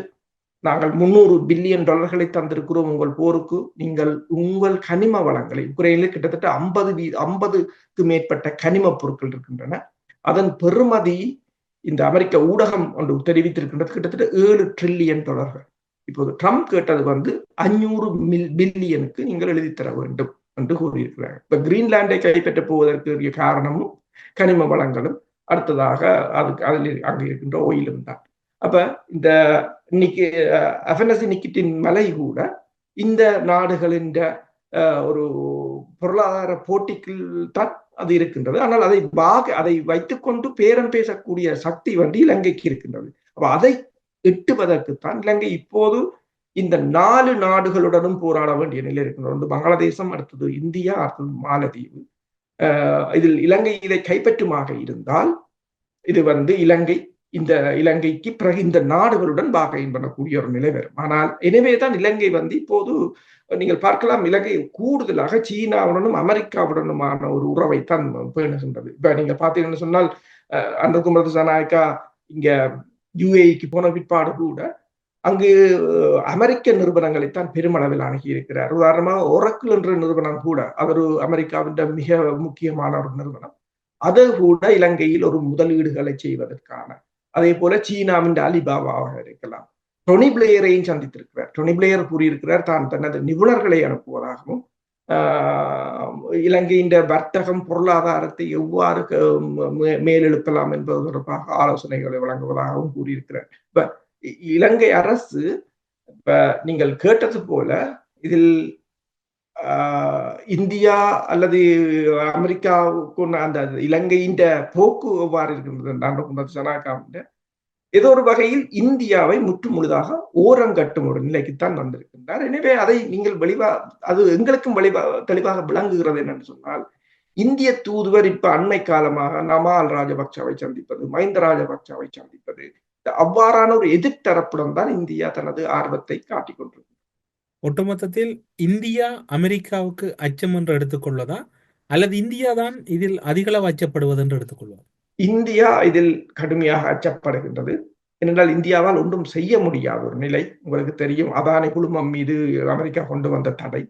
நாங்கள் $300 பில்லியன் தந்திருக்கிறோம் உங்கள் போருக்கு, நீங்கள் உங்கள் கனிம வளங்களை, உக்ரைனில் கிட்டத்தட்ட 50க்கு மேற்பட்ட கனிம பொருட்கள் இருக்கின்றன, அதன் பெறுமதி இந்த அமெரிக்க ஊடகம் ஒன்று தெரிவித்திருக்கின்றது கிட்டத்தட்ட $7 ட்ரில்லியன். இப்போது ட்ரம்ப் கேட்டது 500 பில்லியனுக்கு நீங்கள் எழுதித்தர வேண்டும் என்று கூறியிருக்கிறார். இப்ப கிரீன்லாண்டை கைப்பற்ற போவதற்கு காரணமும் கனிம வளங்களும், அடுத்ததாக அதில் அங்கே இருக்கின்ற ஓயிலும் தான். அப்ப இந்த இன்னைக்கு அஃபெனசி நிக்கிட்டின் மலை கூட இந்த நாடுகளின் ஒரு பொருளாதார போட்டிக்கு தான் அது இருக்கின்றது. ஆனால் அதை வைத்துக்கொண்டு பேரம் பேசக்கூடிய சக்தி இலங்கைக்கு இருக்கின்றது. அப்ப அதை எட்டுவதற்குத்தான் இலங்கை இப்போது இந்த 4 நாடுகளுடனும் போராட வேண்டிய நிலை இருக்கின்றது. பங்களாதேசம், அடுத்தது இந்தியா, அடுத்தது மாலத்தீவு. இதில் இலங்கை இதை கைப்பற்றுமாக இருந்தால் இது இலங்கைக்கு பிறகு இந்த நாடுகளுடன் பாகையின் பண்ணக்கூடிய ஒரு நிலை வரும். ஆனால் எனவேதான் இலங்கை இப்போது நீங்கள் பார்க்கலாம், இலங்கை கூடுதலாக சீனாவுடனும் அமெரிக்காவுடனுமான ஒரு உறவைத்தான் பேணுகின்றது. இப்ப நீங்க பாத்தீங்கன்னு சொன்னால், அனுர்குமார திசாநாயக்கா இங்க UAEக்கு போன பிற்பாடு கூட அங்கு அமெரிக்க நிறுவனங்களைத்தான் பெருமளவில் அணுகி இருக்கிறார். உதாரணமாக ஒரக்கிள் என்ற நிறுவனம் கூட, அது அமெரிக்காவின் மிக முக்கியமான ஒரு நிறுவனம். அது கூட இலங்கையில் ஒரு முதலீடுகளை செய்வதற்கான, அதே போல சீனாவின் அலிபாபாவாக இருக்கலாம், டொனி பிளேயரையும் சந்தித்திருக்கிறார். டொனி பிளேயர் கூறியிருக்கிறார் தான் தனது நிபுணர்களை அனுப்புவதாகவும், இலங்கையின் வர்த்தகம் பொருளாதாரத்தை எவ்வாறு மேலெழுப்பலாம் என்பது தொடர்பாக ஆலோசனைகளை வழங்குவதாகவும் கூறியிருக்கிறார். இப்ப இலங்கை அரசு நீங்கள் கேட்டது போல இதில் இந்தியா அல்லது அமெரிக்காவுக்கு அந்த இலங்கையின் போக்கு எவ்வாறு இருக்கின்றது, ஏதோ ஒரு வகையில் இந்தியாவை முற்றுமுழுதாக ஓரங்கட்டும் ஒரு நிலைக்குத்தான் வந்திருக்கின்றார். எனவே அதை நீங்கள் அது எங்களுக்கும் தெளிவாக விளங்குகிறது என்னன்னு சொன்னால், இந்திய தூதுவர் இப்ப அண்மை காலமாக நமால் ராஜபக்சவை சந்திப்பது, மஹிந்த ராஜபக்சவை சந்திப்பது, அவ்வாறான ஒரு எதிர்த்தரப்புடன் தான் இந்தியா தனது ஆர்வத்தை காட்டிக் கொண்டிருக்கிறது. ஒட்டுமொத்தத்தில் இந்தியா அமெரிக்காவுக்கு அச்சம் என்று எடுத்துக்கொள்வதா, அல்லது இந்தியா தான் இதில் அதிகளவு அச்சப்படுவது என்று எடுத்துக்கொள்வதா? இந்தியா இதில் கடுமையாக அச்சப்படுகின்றது. ஏனென்றால் இந்தியாவால் ஒன்றும் செய்ய முடியாத ஒரு நிலை. உங்களுக்கு தெரியும், அதானி குழுமம் மீது அமெரிக்கா கொண்டு வந்த தடை,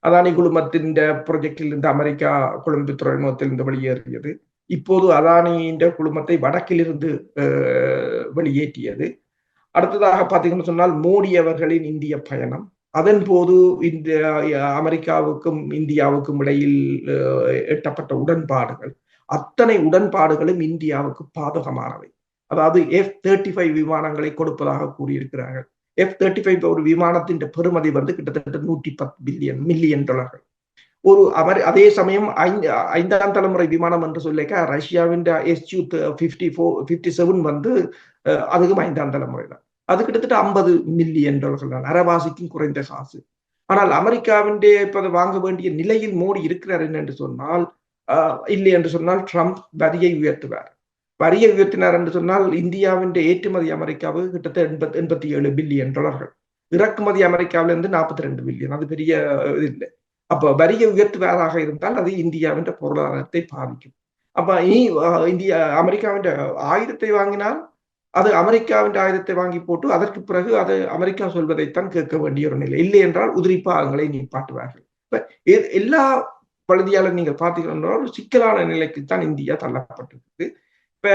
அதானி குழுமத்தின் ப்ரொஜெக்டிலிருந்து அமெரிக்கா கொழும்பு துறைமுகத்திலிருந்து வெளியேறியது. இப்போது அதானியின் குழுமத்தை வடக்கிலிருந்து வெளியேற்றியது. அடுத்ததாக பார்த்தீங்கன்னு சொன்னால் மோடி அவர்களின் இந்திய பயணம், அதன் போது இந்த அமெரிக்காவுக்கும் இந்தியாவுக்கும் இடையில் எட்டப்பட்ட உடன்பாடுகள், அத்தனை உடன்பாடுகளும் இந்தியாவுக்கு பாதகமானவை. அதாவது F-35 விமானங்களை கொடுப்பதாக கூறியிருக்கிறார்கள். F-35 ஒரு விமானத்தின் பெறுமதி கிட்டத்தட்ட 110 மில்லியன் டாலர்கள். ஒரு அதே சமயம் ஐந்தாம் தலைமுறை விமானம் என்று சொல்லிக்க ரஷ்யாவின் Su-57 அதுக்கும் ஐந்தாம் தலைமுறை தான். அது கிட்டத்தட்ட 50 மில்லியன் டாலர்கள் தான், அரைவாசிக்கும் குறைந்த காசு. ஆனால் அமெரிக்காவின் இப்ப வாங்க வேண்டிய நிலையில் மோடி இருக்கிறார் என்று சொன்னால், இல்லை என்று சொன்னால் ட்ரம்ப் வரியை உயர்த்துவார். வரியை உயர்த்தினார் என்று சொன்னால் இந்தியாவின் ஏற்றுமதி அமெரிக்காவுக்கு கிட்டத்தட்ட 87 பில்லியன் டாலர்கள், இறக்குமதி அமெரிக்காவிலிருந்து 42 பில்லியன். அது பெரிய இது இல்லை. அப்ப வரியை உயர்த்துவதாக இருந்தால் அது இந்தியாவின் பொருளாதாரத்தை பாதிக்கும். அப்ப அமெரிக்காவின் ஆயுதத்தை வாங்கினால் அது அமெரிக்காவின் ஆயுதத்தை வாங்கி போட்டு அதற்கு பிறகு அது அமெரிக்கா சொல்வதைத்தான் கேட்க வேண்டிய ஒரு நிலை. இல்லை என்றால் உதிரிப்பாகங்களை நீப்பாட்டுவார்கள். இப்ப எல்லா பகுதியாலும் நீங்கள் பார்த்தீங்கன்னா ஒரு சிக்கலான நிலைக்குத்தான் இந்தியா தள்ளப்பட்டிருக்கு. இப்ப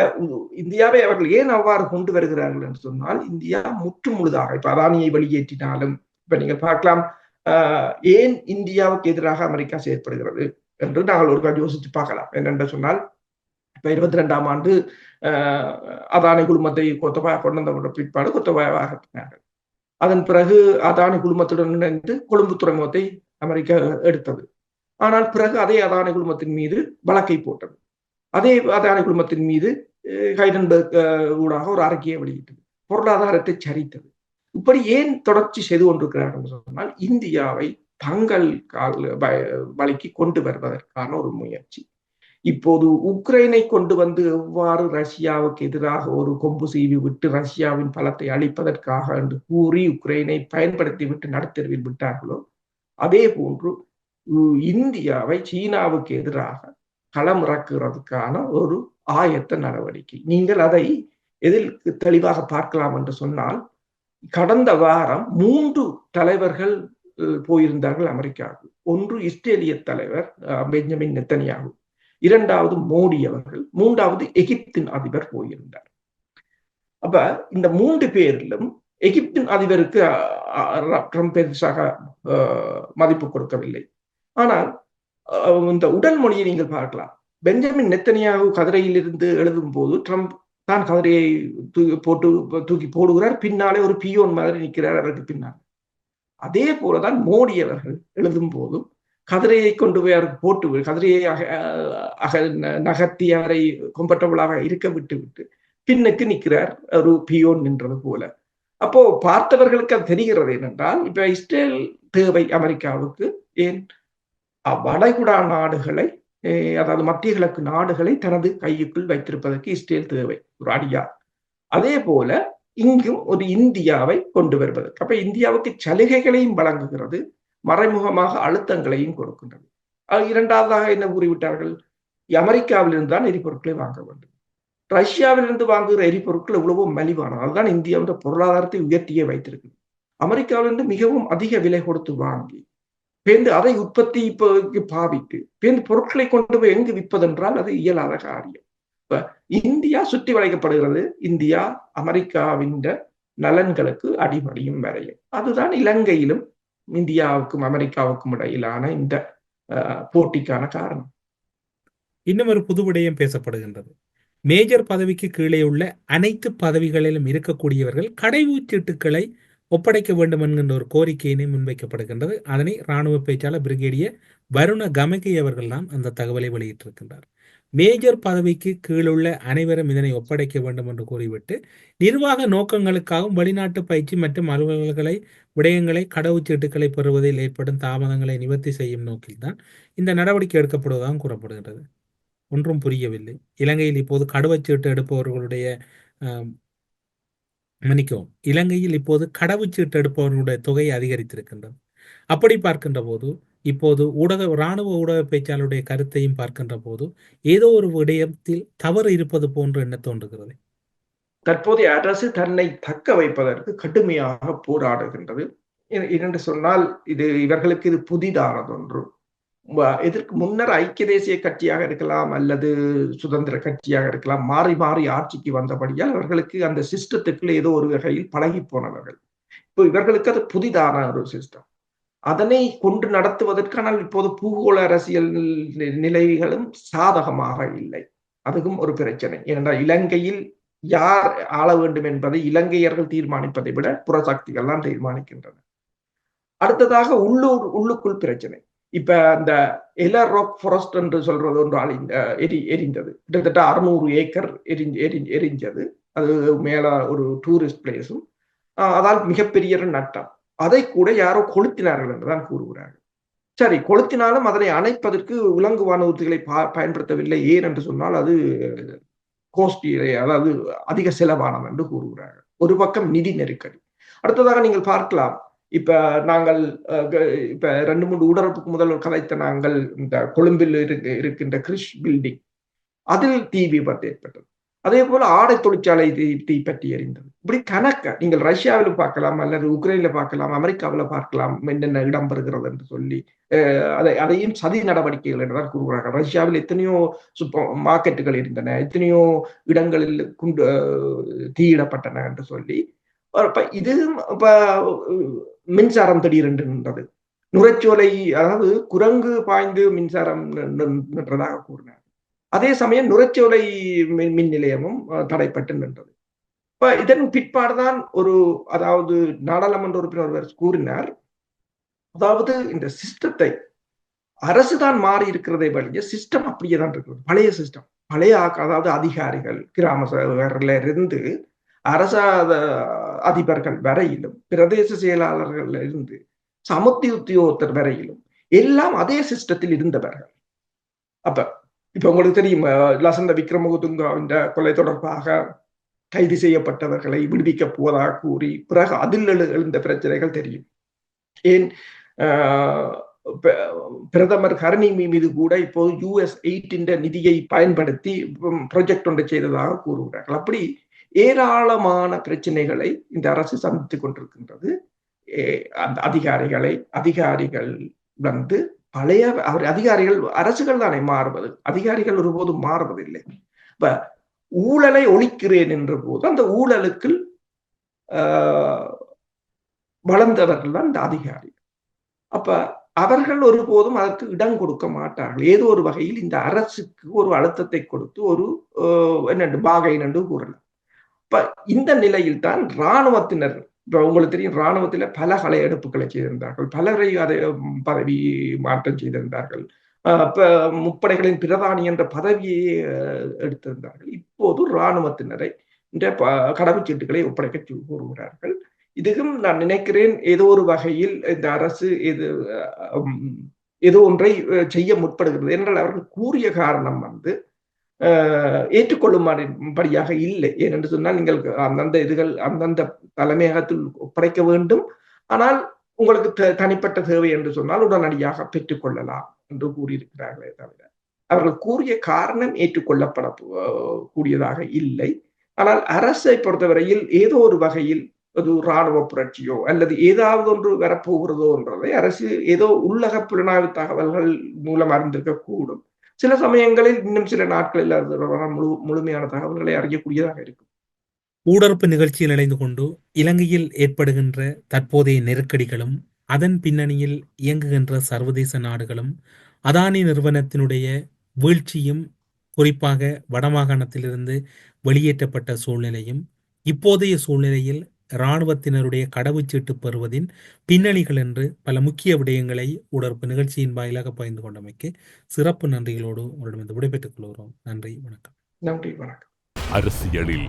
இந்தியாவை அவர்கள் ஏன் அவ்வாறு கொண்டு வருகிறார்கள் என்று சொன்னால், இந்தியா முற்று முழுதாக இப்ப அதானியை வெளியேற்றினாலும் இப்ப நீங்கள் பார்க்கலாம், ஏன் இந்தியாவுக்கு எதிராக அமெரிக்கா செயற்படுகிறது என்று நாங்கள் ஒரு யோசித்து பார்க்கலாம். என்னென்று சொன்னால், இப்ப 22ஆம் ஆண்டு அதானி குழுமத்தை கொத்தபாய கொண்டு வந்த பிற்பாடு கொத்தபாயவாக அதன் பிறகு அதானி குழுமத்துடன் இணைந்து கொழும்பு துறைமுகத்தை அமெரிக்கா எடுத்தது. ஆனால் பிறகு அதே அதானி குழுமத்தின் மீது வழக்கை போட்டது. அதே அதானி குழுமத்தின் மீது ஹைடன்பர்க் ஊடாக ஒரு அறிக்கையை வெளியிட்டது, பொருளாதாரத்தை சரித்தது. இப்படி ஏன் தொடர்ச்சி செய்து கொண்டிருக்கிறார்கள் என்று சொன்னால், இந்தியாவை தங்கள் வழிக்கு கொண்டு வருவதற்கான ஒரு முயற்சி. இப்போது உக்ரைனை கொண்டு வந்து எவ்வாறு ரஷ்யாவுக்கு எதிராக ஒரு கொம்பு சீவி விட்டு ரஷ்யாவின் பலத்தை அழிப்பதற்காக என்று கூறி உக்ரைனை பயன்படுத்தி விட்டு நடுத்தெருவில் விட்டார்களோ, அதே போன்று இந்தியாவை சீனாவுக்கு எதிராக களமிறக்குறதுக்கான ஒரு ஆயத்த நடவடிக்கை. நீங்கள் அதை எதில் தெளிவாக பார்க்கலாம் என்று சொன்னால், கடந்த வாரம் 3 தலைவர்கள் போயிருந்தார்கள் அமெரிக்காவுக்கு. ஒன்று இஸ்ரேலிய தலைவர் பெஞ்சமின் நெத்தன்யாகு, 2வது மோடி அவர்கள், 3வது எகிப்தின் அதிபர் போயிருந்தார். அப்ப இந்த 3 பேரிலும் எகிப்தின் அதிபருக்கு ட்ரம்ப் பெருசாக மதிப்பு கொடுக்கவில்லை. ஆனால் இந்த உடல் மொழியை நீங்கள் பார்க்கலாம். பெஞ்சமின் நெத்தன்யாகு கதிரையில் இருந்து எழுதும் போது ட்ரம்ப் தான் கதிரையை தூக்கி போடுகிறார், பின்னாலே ஒரு பியோன் மாதிரி நிற்கிறார் அவருக்கு பின்னால். அதே போலதான் மோடி அவர்கள் எழுதும் போதும் கதிரையை கொண்டு போய் அவருக்கு போட்டு கதிரையை நகர்த்தி அவரை கம்ஃபர்டபுளாக இருக்க விட்டு பின்னுக்கு நிற்கிறார் ஒரு பியோன் நின்றது போல. அப்போ பார்த்தவர்களுக்கு அது தெரிகிறது என்னென்றால், இப்ப இஸ்ரேல் தேவை அமெரிக்காவுக்கு. ஏன்? வளைகுடா நாடுகளை, அதாவது மத்திய கிழக்கு நாடுகளை தனது கையுக்குள் வைத்திருப்பதற்கு இஸ்ரேல் தேவை, ஒரு அடியார். அதே போல இங்கும் ஒரு இந்தியாவை கொண்டு வருவதற்கு. அப்ப இந்தியாவுக்கு சலுகைகளையும் வழங்குகிறது, மறைமுகமாக அழுத்தங்களையும் கொடுக்கின்றது. 2வதாக என்ன கூறிவிட்டார்கள்? அமெரிக்காவிலிருந்து தான் எரிபொருட்களை வாங்க வேண்டும். ரஷ்யாவிலிருந்து வாங்குகிற எரிபொருட்கள் எவ்வளவோ மலிவானது. அதுதான் இந்தியாவின் பொருளாதாரத்தை உயர்த்தியே வைத்திருக்கு. அமெரிக்காவிலிருந்து மிகவும் அதிக விலை கொடுத்து வாங்கி அதை உற்பத்தி பாவித்து பொருட்களை கொண்டு போய் எங்கு விற்பதென்றால் அது இயலாத காரியம். இப்ப இந்தியா சுற்றி வளைக்கப்படுகிறது. இந்தியா அமெரிக்காவின் நலன்களுக்கு அடிபடியும் வரையும். அதுதான் இலங்கையிலும் இந்தியாவுக்கும் அமெரிக்காவுக்கும் இடையிலான இந்த போட்டிக்கான காரணம். இன்னும் ஒரு புது விடயம் பேசப்படுகின்றது. மேஜர் பதவிக்கு கீழே உள்ள அனைத்து பதவிகளிலும் இருக்கக்கூடியவர்கள் கடவுச்சீட்டுகளை ஒப்படைக்க வேண்டும் என்கின்ற ஒரு கோரிக்கையினை முன்வைக்கப்படுகின்றது. அதனை இராணுவ பேச்சாளர் பிரிகேடியர் வருண கமகி அவர்கள் தான் அந்த தகவலை வெளியிட்டிருக்கின்றார். மேஜர் பதவிக்கு கீழுள்ள அனைவரும் இதனை ஒப்படைக்க வேண்டும் என்று கூறிவிட்டு, நிர்வாக நோக்கங்களுக்காகவும் வெளிநாட்டு பயிற்சி மற்றும் அலுவலர்களை விடயங்களை கடவுச்சீட்டுகளை பெறுவதில் ஏற்படும் தாமதங்களை நிவர்த்தி செய்யும் நோக்கில்தான் இந்த நடவடிக்கை எடுக்கப்படுவதாக கூறப்படுகின்றது. ஒன்றும் புரியவில்லை. இலங்கையில் இப்போது கடவுச்சீட்டு எடுப்பவர்களுடைய இலங்கையில் இப்போது கடவுச்சீட்டு எடுப்பவர்களுடைய தொகை அதிகரித்திருக்கின்றது. அப்படி பார்க்கின்ற போது இப்போது இராணுவ ஊடக பேச்சாளருடைய கருத்தையும் பார்க்கின்ற போது ஏதோ ஒரு விடயத்தில் தவறு இருப்பது போன்று என்ன தோன்றுகிறது. தற்போதைய அரசு தன்னை தக்க வைப்பதற்கு கடுமையாக போராடுகின்றது. என்று சொன்னால் இவர்களுக்கு இது புதிதானது ஒன்று. இதற்கு முன்னர் ஐக்கிய தேசிய கட்சியாக இருக்கலாம் அல்லது சுதந்திர கட்சியாக இருக்கலாம், மாறி மாறி ஆட்சிக்கு வந்தபடியால் அவர்களுக்கு அந்த சிஸ்டத்துக்குள்ள ஏதோ ஒரு வகையில் பழகி போனவர்கள். இப்போ இவர்களுக்கு அது புதிதான ஒரு சிஸ்டம். அதனை கொண்டு நடத்துவதற்கான இப்போது பூகோள அரசியல் நிலைகளும் சாதகமாக இல்லை. அதுவும் ஒரு பிரச்சனை. ஏனென்றால் இலங்கையில் யார் ஆள வேண்டும் என்பதை இலங்கையர்கள் தீர்மானிப்பதை விட புறசக்திகள் தான் தீர்மானிக்கின்றன. அடுத்ததாக உள்ளுக்குள் பிரச்சனை. இப்ப அந்த எலர் ராக் ஃபாரஸ்ட் என்று சொல்றது ஒன்று எரிந்தது. கிட்டத்தட்ட 600 ஏக்கர் எரிஞ்சது. அது மேல ஒரு டூரிஸ்ட் பிளேஸும், அதால் மிகப்பெரிய நட்டம். அதை கூட யாரோ கொளுத்தினார்கள் என்றுதான் கூறுகிறார்கள். சரி, கொளுத்தினாலும் அதனை அணைப்பதற்கு விலங்கு வானூர்திகளை பயன்படுத்தவில்லை. ஏன் என்று சொன்னால் அது கோஸ்டி, அதாவது அதிக செலவானது என்று கூறுகிறார்கள். ஒரு பக்கம் நிதி நெருக்கடி. அடுத்ததாக நீங்கள் பார்க்கலாம், இப்ப நாங்கள் இப்ப 2-3 ஊடரப்புக்கு முதல் கதைத்த நாங்கள் இந்த கொழும்பில் இருக்கின்ற கிரிஷ் பில்டிங், அதில் தீ விபத்து ஏற்பட்டது. அதே போல ஆடை தொழிற்சாலை தீப்பற்றி எரிந்தது. இப்படி கணக்க நீங்கள் ரஷ்யாவில் பார்க்கலாம், அல்லது உக்ரைன்ல பார்க்கலாம், அமெரிக்காவில் பார்க்கலாம் என்னென்ன இடம்பெறுகிறது என்று சொல்லி அதையும் சதி நடவடிக்கைகள் என்றுதான் கூறுகிறார்கள். ரஷ்யாவில் எத்தனையோ மார்க்கெட்டுகள் இருந்தன, எத்தனையோ இடங்களில் தீயிடப்பட்டன என்று சொல்லி. இது இப்ப மின்சாரம் திடீரென்று நின்றது. நுரைச்சோலை, அதாவது குரங்கு பாய்ந்து மின்சாரம் நின்றதாக கூறினார். அதே சமயம் நுரைச்சோலை மின் நிலையமும் தடைப்பட்டு நின்றது. இப்ப இதன் பிற்பாடுதான் அதாவது நாடாளுமன்ற உறுப்பினர் கூறினார், அதாவது இந்த சிஸ்டத்தை அரசுதான் மாறி இருக்கிறதை வழிய சிஸ்டம் அப்படியே தான் இருக்கிறது. பழைய சிஸ்டம், அதாவது அதிகாரிகள் கிராம சேவகர்ல இருந்து அரச அதிபர்கள் வரையிலும், பிரதேச செயலாளர்கள் இருந்து சமுத்தி உத்தியோகத்தர் வரையிலும் எல்லாம் அதே சிஸ்டத்தில் இருந்தவர்கள். இப்ப உங்களுக்கு தெரியும், லசந்த விக்ரமதுங்கவின் கொலை தொடர்பாக கைது செய்யப்பட்டவர்களை விடுவிக்க போவதாக கூறி பிறகு அதில் எழுந்த பிரச்சனைகள் தெரியும். ஏன் பிரதமர் கருணி மீது கூட இப்போது US8 நிதியை பயன்படுத்தி ப்ராஜெக்ட் ஒன்றை செய்ததாக கூறுகிறார்கள். அப்படி ஏராளமான பிரச்சனைகளை இந்த அரசு சந்தித்துக் கொண்டிருக்கின்றது. அந்த அதிகாரிகள் வந்து பழைய அதிகாரிகள், அரசுகள் தானே மாறுவது, அதிகாரிகள் ஒருபோதும் மாறுவதில்லை. இப்ப ஊழலை ஒழிக்கிறேன் என்ற போது அந்த ஊழலுக்கு வளர்ந்தவர்கள் தான் இந்த அதிகாரிகள். அப்ப அவர்கள் ஒருபோதும் அதற்கு இடம் கொடுக்க மாட்டார்கள். ஏதோ ஒரு வகையில் இந்த அரசுக்கு ஒரு அழுத்தத்தை கொடுத்து ஒரு பாகைன் என்று கூறலாம். இப்ப இந்த நிலையில் தான் இராணுவத்தினர், உங்களுக்கு தெரியும், இராணுவத்தில் பல கலை எடுப்புகளை செய்திருந்தார்கள், பலரை அதை பதவி மாற்றம் செய்திருந்தார்கள், முப்படைகளின் பிரதானி என்ற பதவியை எடுத்திருந்தார்கள். இப்போது இராணுவத்தினரை இந்த கடவுச்சீட்டுகளை ஒப்படைக்க கூறுகிறார்கள். இதுவும் நான் நினைக்கிறேன் ஏதோ ஒரு வகையில் இந்த அரசு ஏதோ ஒன்றை செய்ய முற்படுகிறது. என்றால் அவர்கள் கூறிய காரணம் வந்து ஏற்றுக்கொள்ளும்படியாக இல்லை. ஏனென்று சொன்னால் நீங்கள் அந்தந்த தலைமையகத்தில் ஒப்படைக்க வேண்டும், ஆனால் உங்களுக்கு தனிப்பட்ட தேவை என்று சொன்னால் உடனடியாக பெற்றுக்கொள்ளலாம் என்று கூறியிருக்கிறார்களே தவிர அவர்கள் கூறிய காரணம் ஏற்றுக்கொள்ளப்பட கூடியதாக இல்லை. ஆனால் அரசை பொறுத்தவரையில் ஏதோ ஒரு வகையில் அது இராணுவ புரட்சியோ அல்லது ஏதாவது ஒன்று வரப்போகிறதோ என்றதை அரசு ஏதோ உள்ளக புலனாய்வு தகவல்கள் மூலம் அறிந்திருக்க கூடும். சில சமயங்களில் இன்னும் சில நாட்களில் முழுமையான தகவல்களை அறியக்கூடியதாக இருக்கும். ஊடறுப்பு நிகழ்ச்சியில் இணைந்து கொண்டு இலங்கையில் ஏற்படுகின்ற தற்போதைய நெருக்கடிகளும் அதன் பின்னணியில் இயங்குகின்ற சர்வதேச நாடுகளும் அதானி நிறுவனத்தினுடைய வீழ்ச்சியும், குறிப்பாக வடமாகாணத்திலிருந்து வெளியேற்றப்பட்ட சூழ்நிலையும், இப்போதைய சூழ்நிலையில் இராணுவத்தினருடைய கடவுச்சீட்டு பெறுவதின் பின்னணிகள் என்று பல முக்கிய விடயங்களை ஊடறுப்பு நிகழ்ச்சியின் வாயிலாக பகிர்ந்து கொண்டமைக்கு சிறப்பு நன்றிகளோடு உங்களிடம் விடைபெற்றுக் கொள்கிறோம். நன்றி, வணக்கம். நன்றி, வணக்கம். அரசியலில்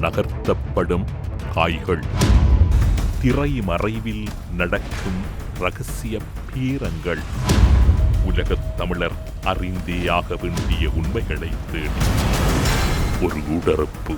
நகர்த்தப்படும் காய்கள், திரைமறைவில் நடக்கும் இரகசிய பீரங்கள், உலகத் தமிழர் அறிந்தேயாக வேண்டிய உண்மைகளை தேடி ஒரு ஊடறுப்பு.